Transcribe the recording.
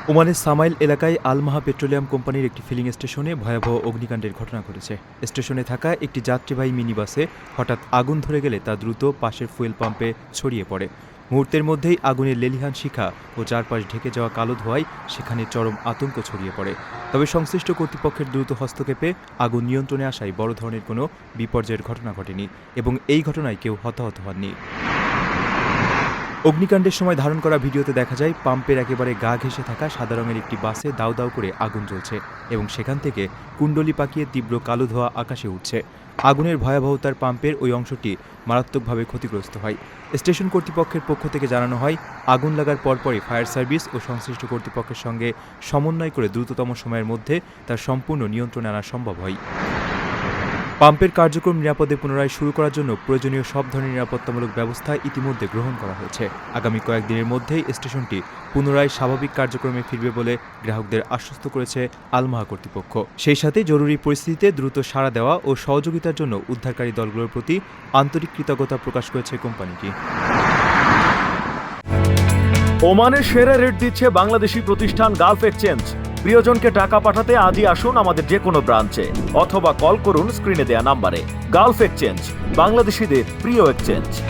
ওমানের সামাইল এলাকায় আল-মাহা পেট্রোলিয়াম কোম্পানির একটি ফিলিং স্টেশনে ভয়াবহ অগ্নিকাণ্ডের ঘটনা ঘটেছে। স্টেশনে থাকা একটি যাত্রীবাহী মিনিবাসে হঠাৎ আগুন ধরে গেলে তা দ্রুত পাশের ফুয়েল পাম্পে ছড়িয়ে পড়ে। মুহূর্তের মধ্যেই আগুনের লেলিহান শিখা ও চারপাশ ঢেকে যাওয়া কালো ধোঁয়ায় সেখানে চরম আতঙ্ক ছড়িয়ে পড়ে। তবে সংশ্লিষ্ট কর্তৃপক্ষের দ্রুত হস্তক্ষেপে আগুন নিয়ন্ত্রণে আসায় বড় ধরনের কোনো বিপর্যয়ের ঘটনা ঘটেনি এবং এই ঘটনায় কেউ হতাহত হননি। অগ্নিকাণ্ডের সময় ধারণ করা ভিডিওতে দেখা যায় পাম্পের একেবারে গা ঘেঁষে থাকা সাদা রঙের একটি বাসে দাউ দাউ করে আগুন জ্বলছে এবং সেখান থেকে কুণ্ডলি পাকিয়ে তীব্র কালো ধোঁয়া আকাশে উঠছে। আগুনের ভয়াবহতার পাম্পের ওই অংশটি মারাত্মকভাবে ক্ষতিগ্রস্ত হয়। স্টেশন কর্তৃপক্ষের পক্ষ থেকে জানানো হয়, আগুন লাগার পরপরই ফায়ার সার্ভিস ও সংশ্লিষ্ট কর্তৃপক্ষের সঙ্গে সমন্বয় করে দ্রুততম সময়ের মধ্যে তার সম্পূর্ণ নিয়ন্ত্রণে আনা সম্ভব হয়। পাম্পের কার্যক্রম নিরাপদে পুনরায় শুরু করার জন্য প্রয়োজনীয় সব ধরনের নিরাপত্তামূলক ব্যবস্থা ইতিমধ্যে গ্রহণ করা হয়েছে। আগামী কয়েকদিনের মধ্যেই স্টেশনটি পুনরায় স্বাভাবিক কার্যক্রমে ফিরবে বলে গ্রাহকদের আশ্বস্ত করেছে আল-মাহা কর্তৃপক্ষ। সেই সাথে জরুরি পরিস্থিতিতে দ্রুত সাড়া দেওয়া ও সহযোগিতার জন্য উদ্ধারকারী দলগুলোর প্রতি আন্তরিক কৃতজ্ঞতা প্রকাশ করেছে কোম্পানিটি। ওমানের সেরা রেট দিচ্ছে বাংলাদেশি প্রতিষ্ঠান গালফ এক্সচেঞ্জ। প্রিয়জনকে টাকা পাঠাতে আজই আসুন আমাদের যে কোনো ব্রাঞ্চে অথবা কল করুন স্ক্রিনে দেয়া নাম্বারে। গালফ এক্সচেঞ্জ, বাংলাদেশিদের প্রিয় এক্সচেঞ্জ।